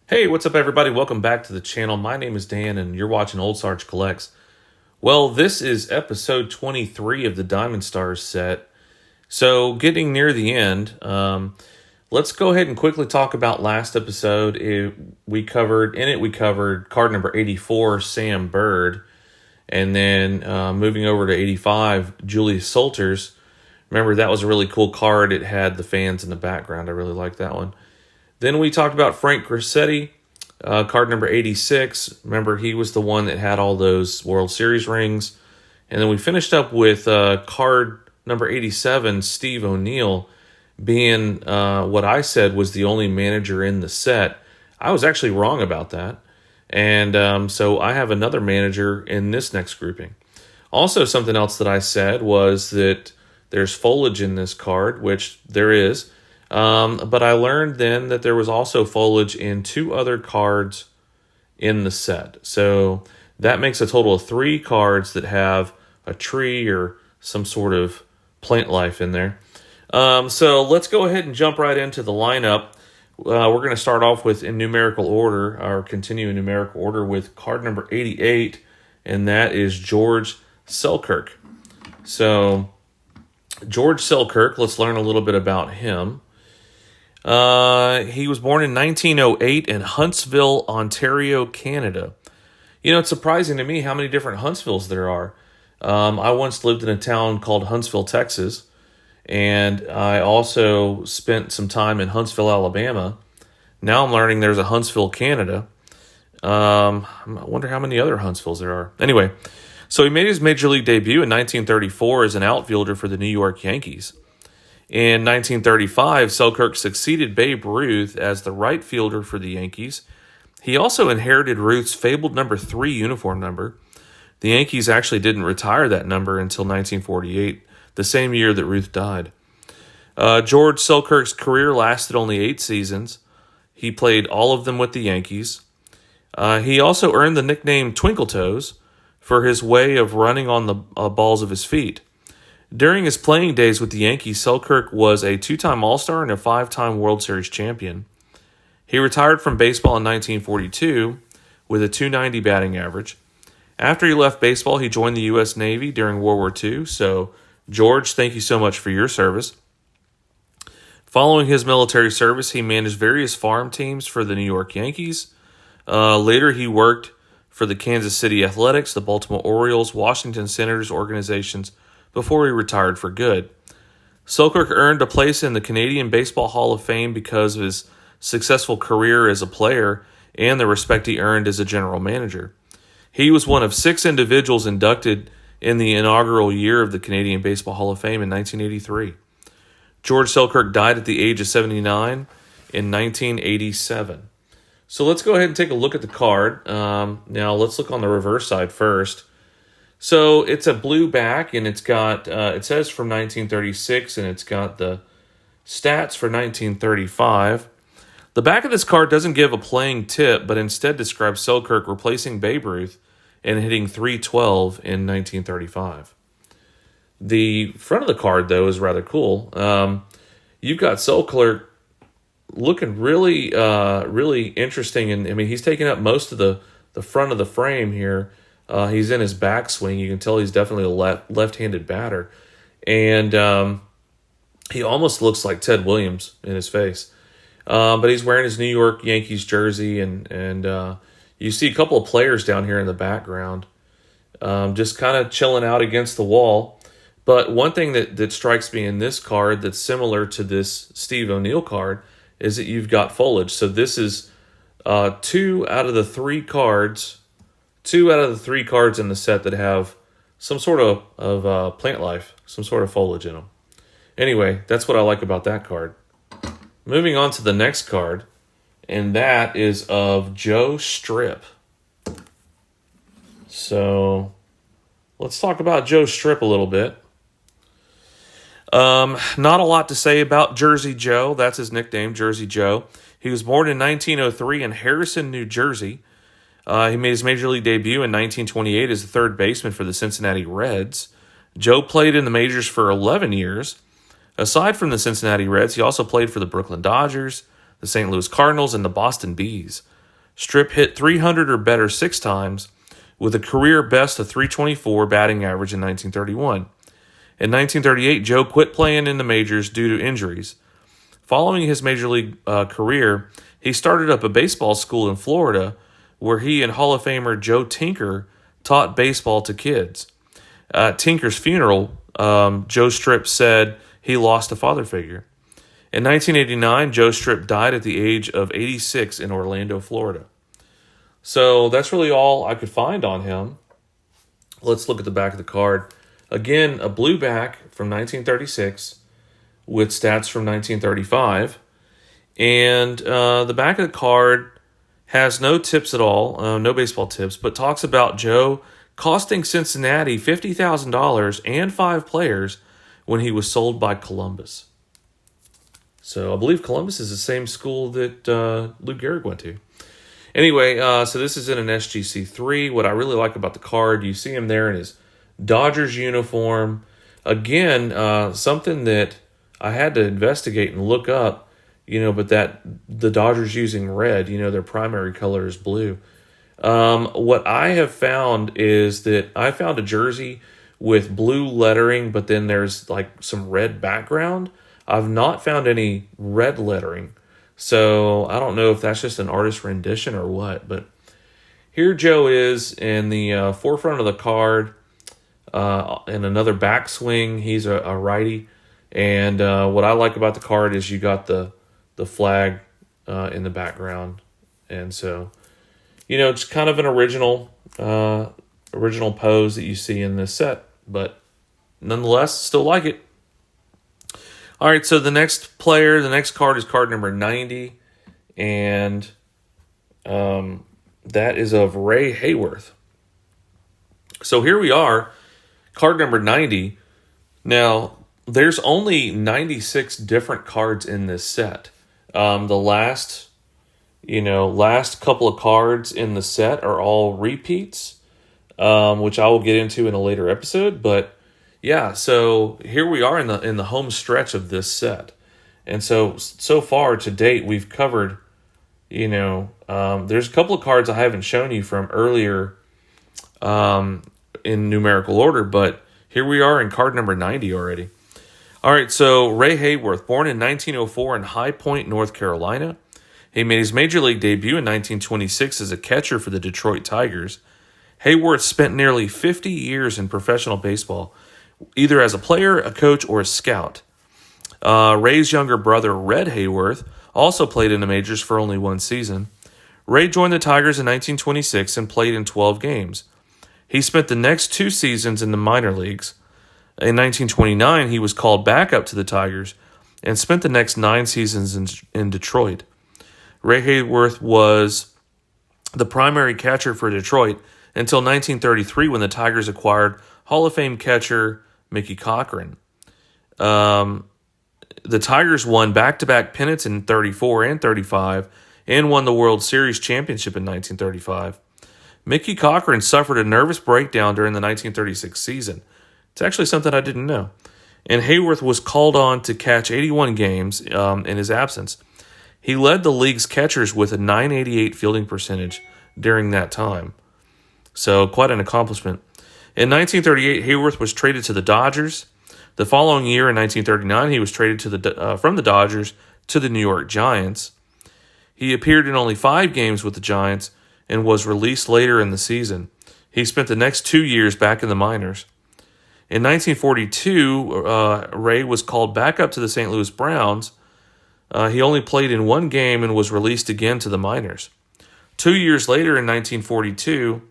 Hey, what's up, everybody? Welcome back to the channel. My name is Dan, and you're watching Ol'SargeCollects. Well, this is episode 23 of the Diamond Stars set. So, getting near the end, let's go ahead and quickly talk about last episode. We covered card number 84, Sam Bird, and then moving over to 85, Julius Salters. Remember, that was a really cool card. It had the fans in the background. I really like that one. Then we talked about Frank Grassetti, card number 86. Remember, he was the one that had all those World Series rings. And then we finished up with card number 87, Steve O'Neill, being what I said was the only manager in the set. I was actually wrong about that. And so I have another manager in this next grouping. Also, something else that I said was that there's foliage in this card, which there is. But I learned then that there was also foliage in two other cards in the set. So that makes a total of 3 cards that have a tree or some sort of plant life in there. So let's go ahead and jump right into the lineup. We're going to start off with in numerical order, or continue in numerical order with card number 88, and that is George Selkirk. So George Selkirk, let's learn a little bit about him. He was born in 1908 in Huntsville, Ontario, Canada. You know, it's surprising to me how many different Huntsvilles there are. I once lived in a town called Huntsville, Texas, and I also spent some time in Huntsville, Alabama. Now I'm learning there's a Huntsville, Canada. I wonder how many other Huntsvilles there are. Anyway, so he made his major league debut in 1934 as an outfielder for the New York Yankees. In 1935, Selkirk succeeded Babe Ruth as the right fielder for the Yankees. He also inherited Ruth's fabled number 3 uniform number. The Yankees actually didn't retire that number until 1948, the same year that Ruth died. George Selkirk's career lasted only 8 seasons. He played all of them with the Yankees. He also earned the nickname Twinkle Toes for his way of running on the balls of his feet. During his playing days with the Yankees, Selkirk was a 2-time All-Star and a 5-time World Series champion. He retired from baseball in 1942 with a .290 batting average. After he left baseball, he joined the U.S. Navy during World War II. So, George, thank you so much for your service. Following his military service, he managed various farm teams for the New York Yankees. Later, he worked for the Kansas City Athletics, the Baltimore Orioles, Washington Senators organizations, before he retired for good. Selkirk earned a place in the Canadian Baseball Hall of Fame because of his successful career as a player and the respect he earned as a general manager. He was one of 6 individuals inducted in the inaugural year of the Canadian Baseball Hall of Fame in 1983. George Selkirk died at the age of 79 in 1987. So let's go ahead and take a look at the card. Now let's look on the reverse side first. So it's a blue back, and it's got, it says from 1936, and it's got the stats for 1935. The back of this card doesn't give a playing tip, but instead describes Selkirk replacing Babe Ruth and hitting .312 in 1935. The front of the card, though, is rather cool. You've got Selkirk looking really, really interesting, and I mean, he's taking up most of the front of the frame here. He's in his backswing. You can tell he's definitely a left-handed batter. And he almost looks like Ted Williams in his face. But he's wearing his New York Yankees jersey, and you see a couple of players down here in the background just kind of chilling out against the wall. But one thing that strikes me in this card that's similar to this Steve O'Neill card is that you've got foliage. So this is 2 out of the 3 cards in the set that have some sort of plant life, some sort of foliage in them. Anyway, that's what I like about that card. Moving on to the next card, and that is of Joe Stripp. So let's talk about Joe Stripp a little bit. Not a lot to say about Jersey Joe. That's his nickname, Jersey Joe. He was born in 1903 in Harrison, New Jersey. He made his major league debut in 1928 as the third baseman for the Cincinnati Reds. Joe played in the majors for 11 years. Aside from the Cincinnati Reds, he also played for the Brooklyn Dodgers, the St. Louis Cardinals, and the Boston Bees. Stripp hit 300 or better 6 times, with a career best of 324 batting average in 1931. In 1938, Joe quit playing in the majors due to injuries. Following his major league career, he started up a baseball school in Florida where he and Hall of Famer Joe Tinker taught baseball to kids. At Tinker's funeral, Joe Stripp said he lost a father figure. In 1989, Joe Stripp died at the age of 86 in Orlando, Florida. So that's really all I could find on him. Let's look at the back of the card. Again, a blue back from 1936 with stats from 1935. And the back of the card has no tips at all, no baseball tips, but talks about Joe costing Cincinnati $50,000 and 5 players when he was sold by Columbus. So I believe Columbus is the same school that Lou Gehrig went to. Anyway, so this is in an SGC3. What I really like about the card, you see him there in his Dodgers uniform. Again, something that I had to investigate and look up, but that the Dodgers using red, their primary color is blue. What I have found is that I found a jersey with blue lettering, but then there's like some red background. I've not found any red lettering. So I don't know if that's just an artist rendition or what, but here Joe is in the forefront of the card in another backswing. He's a righty. And what I like about the card is you got the flag in the background. And so, it's kind of an original pose that you see in this set, but nonetheless, still like it. All right, so the next card is card number 90, and that is of Ray Hayworth. So here we are, card number 90. Now, there's only 96 different cards in this set. The last couple of cards in the set are all repeats, which I will get into in a later episode, but yeah, so here we are in the home stretch of this set. And so far to date, we've covered, there's a couple of cards I haven't shown you from earlier in numerical order, but here we are in card number 90 already. All right, so Ray Hayworth, born in 1904 in High Point, North Carolina. He made his major league debut in 1926 as a catcher for the Detroit Tigers. Hayworth spent nearly 50 years in professional baseball, either as a player, a coach, or a scout. Ray's younger brother, Red Hayworth, also played in the majors for only one season. Ray joined the Tigers in 1926 and played in 12 games. He spent the next 2 seasons in the minor leagues. In 1929, he was called back up to the Tigers and spent the next 9 seasons in Detroit. Ray Hayworth was the primary catcher for Detroit until 1933 when the Tigers acquired Hall of Fame catcher Mickey Cochran. The Tigers won back-to-back pennants in 34 and 35 and won the World Series championship in 1935. Mickey Cochran suffered a nervous breakdown during the 1936 season. It's actually something I didn't know. And Hayworth was called on to catch 81 games in his absence. He led the league's catchers with a .988 fielding percentage during that time. So quite an accomplishment. In 1938, Hayworth was traded to the Dodgers. The following year, in 1939, he was traded from the Dodgers to the New York Giants. He appeared in only 5 games with the Giants and was released later in the season. He spent the next 2 years back in the minors. In 1942, Ray was called back up to the St. Louis Browns. He only played in 1 game and was released again to the minors. 2 years later, in 1942,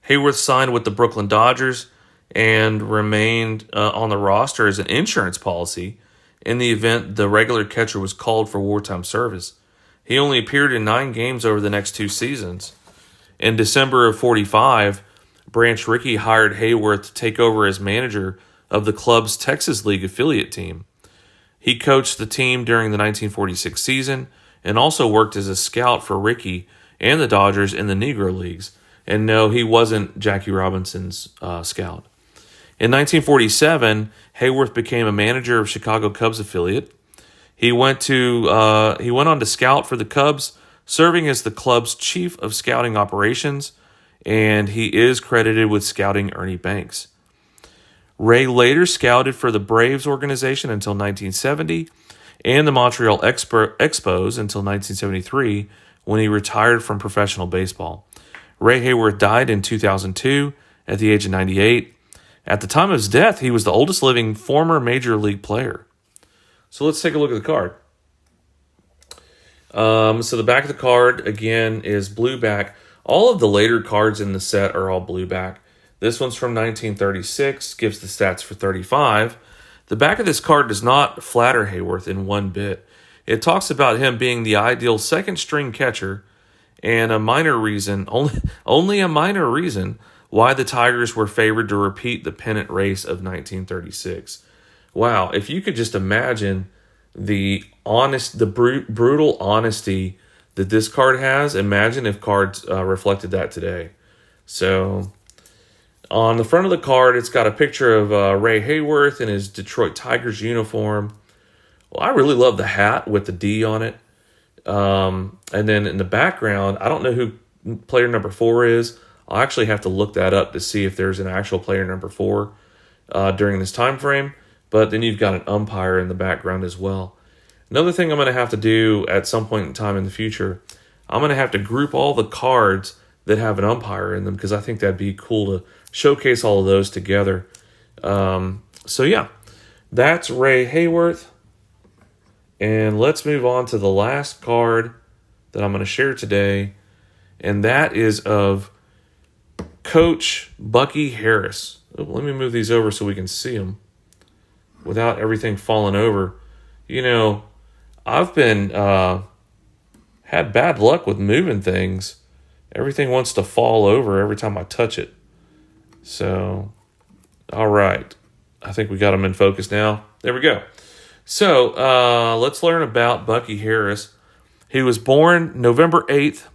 Hayworth signed with the Brooklyn Dodgers and remained on the roster as an insurance policy in the event the regular catcher was called for wartime service. He only appeared in 9 games over the next 2 seasons. In December of 45, Branch Rickey hired Hayworth to take over as manager of the club's Texas League affiliate team. He coached the team during the 1946 season and also worked as a scout for Rickey and the Dodgers in the Negro Leagues. And no, he wasn't Jackie Robinson's scout. In 1947, Hayworth became a manager of Chicago Cubs affiliate. He went on to scout for the Cubs, serving as the club's chief of scouting operations, and he is credited with scouting Ernie Banks. Ray later scouted for the Braves organization until 1970 and the Montreal Expos until 1973, when he retired from professional baseball. Ray Hayworth died in 2002 at the age of 98. At the time of his death, he was the oldest living former major league player. So let's take a look at the card. So the back of the card, again, is blue back. All of the later cards in the set are all blue back. This one's from 1936, gives the stats for 35. The back of this card does not flatter Hayworth in one bit. It talks about him being the ideal second-string catcher, and only a minor reason why the Tigers were favored to repeat the pennant race of 1936. Wow, if you could just imagine the brutal honesty that this card has, imagine if cards reflected that today. So, on the front of the card, it's got a picture of Ray Hayworth in his Detroit Tigers uniform. Well, I really love the hat with the D on it. And then in the background, I don't know who player number 4 is. I'll actually have to look that up to see if there's an actual player number 4 during this time frame. But then you've got an umpire in the background as well. Another thing I'm going to have to do at some point in time in the future, I'm going to have to group all the cards that have an umpire in them, because I think that'd be cool to showcase all of those together. So yeah, that's Ray Hayworth. And let's move on to the last card that I'm going to share today, and that is of Coach Bucky Harris. Let me move these over so we can see them without everything falling over. You know, I've been had bad luck with moving things. Everything wants to fall over every time I touch it. So, all right. I think we got them in focus now. There we go. So, let's learn about Bucky Harris. He was born November 8th.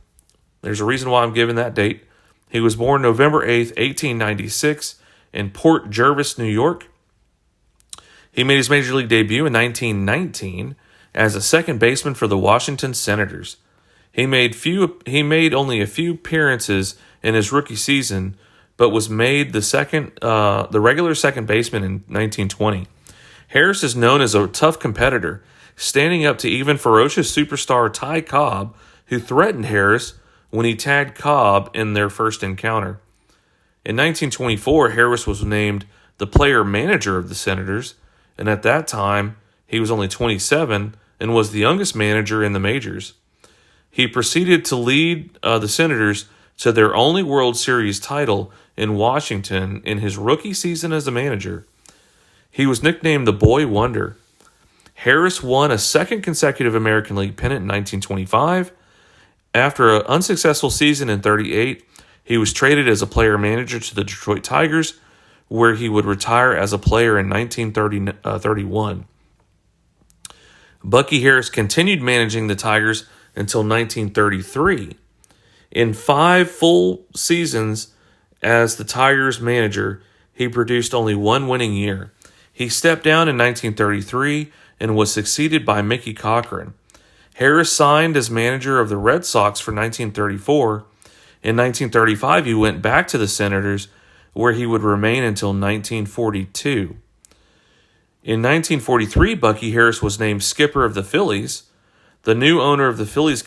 There's a reason why I'm giving that date. He was born November 8th, 1896 in Port Jervis, New York. He made his major league debut in 1919 as a second baseman for the Washington Senators. He made only a few appearances in his rookie season, but was made the regular second baseman in 1920. Harris is known as a tough competitor, standing up to even ferocious superstar Ty Cobb, who threatened Harris when he tagged Cobb in their first encounter. In 1924, Harris was named the player manager of the Senators, and at that time, he was only 27 and was the youngest manager in the majors. He proceeded to lead the Senators to their only World Series title in Washington in his rookie season as a manager. He was nicknamed the Boy Wonder. Harris won a second consecutive American League pennant in 1925. After an unsuccessful season in 1938, he was traded as a player manager to the Detroit Tigers, where he would retire as a player in 1931. Bucky Harris continued managing the Tigers until 1933. In 5 full seasons as the Tigers manager, he produced only one winning year. He stepped down in 1933 and was succeeded by Mickey Cochran. Harris signed as manager of the Red Sox for 1934. In 1935, he went back to the Senators, where he would remain until 1942. In 1943, Bucky Harris was named skipper of the Phillies. The new owner of the Phillies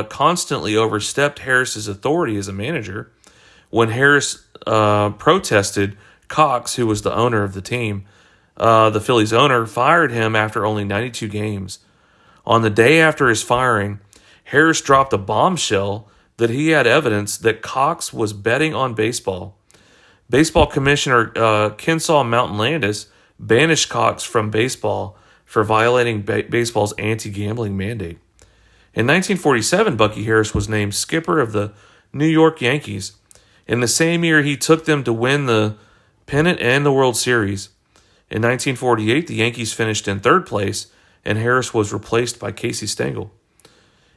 constantly overstepped Harris's authority as a manager. When Harris protested, Cox, who was the owner of the team, the Phillies owner, fired him after only 92 games. On the day after his firing, Harris dropped a bombshell that he had evidence that Cox was betting on baseball. Baseball Commissioner Kensaw Mountain Landis banished Cox from baseball for violating baseball's anti-gambling mandate. In 1947, Bucky Harris was named skipper of the New York Yankees. In the same year, he took them to win the pennant and the World Series. In 1948, the Yankees finished in third place, and Harris was replaced by Casey Stengel.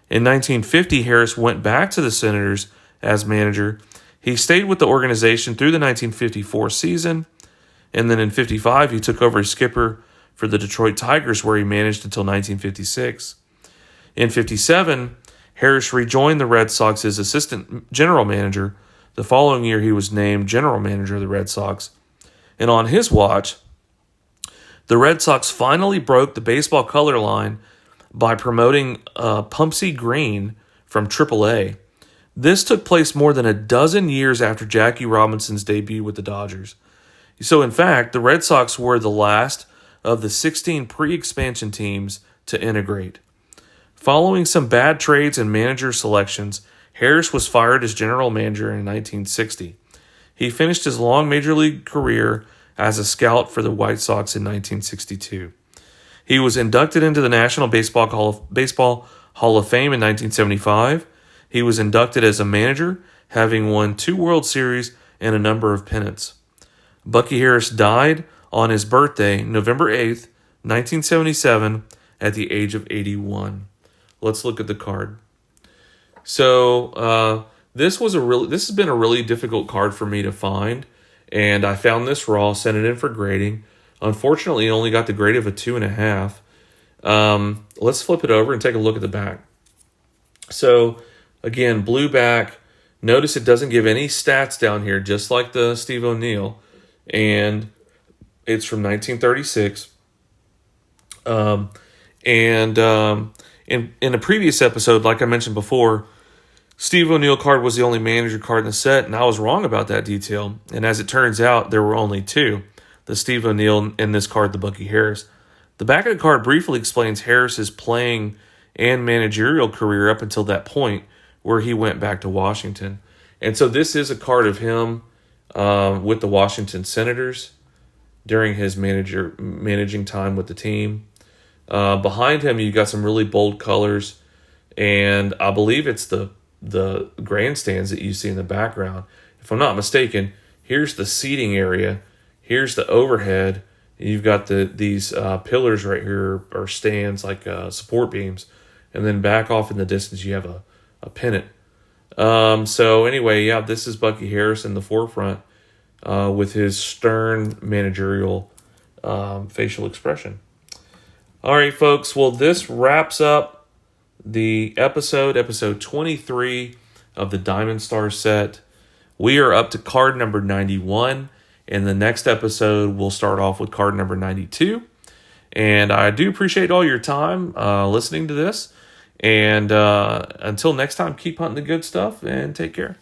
In 1950, Harris went back to the Senators as manager. He stayed with the organization through the 1954 season, and then in 1955, he took over as skipper for the Detroit Tigers, where he managed until 1956. In 57, Harris rejoined the Red Sox as assistant general manager. The following year, he was named general manager of the Red Sox. And on his watch, the Red Sox finally broke the baseball color line by promoting Pumpsy Green from AAA. This took place more than a dozen years after Jackie Robinson's debut with the Dodgers. So, in fact, the Red Sox were the last of the 16 pre-expansion teams to integrate. Following some bad trades and manager selections, Harris was fired as general manager in 1960. He finished his long major league career as a scout for the White Sox in 1962. He was inducted into the National Baseball Hall of Fame in 1975. He was inducted as a manager, having won 2 World Series and a number of pennants. Bucky Harris died on his birthday, November 8th, 1977, at the age of 81. Let's look at the card. So this has been a really difficult card for me to find, and I found this raw, sent it in for grading. Unfortunately, it only got the grade of a 2.5. Let's flip it over and take a look at the back. So again, blue back. Notice it doesn't give any stats down here, just like the Steve O'Neill, and it's from 1936. In a previous episode, like I mentioned before, Steve O'Neill card was the only manager card in the set, and I was wrong about that detail. And as it turns out, there were only 2, the Steve O'Neill and this card, the Bucky Harris. The back of the card briefly explains Harris's playing and managerial career up until that point, where he went back to Washington. And so this is a card of him with the Washington Senators during his managing time with the team. Behind him, you got some really bold colors, and I believe it's the grandstands that you see in the background. If I'm not mistaken, here's the seating area, here's the overhead, and you've got these pillars right here, or stands like support beams, and then back off in the distance you have a pennant. So anyway, yeah, this is Bucky Harris in the forefront with his stern managerial facial expression. All right, folks. Well, this wraps up the episode 23 of the Diamond Star set. We are up to card number 91. In the next episode, we'll start off with card number 92. And I do appreciate all your time listening to this. And until next time, keep hunting the good stuff and take care.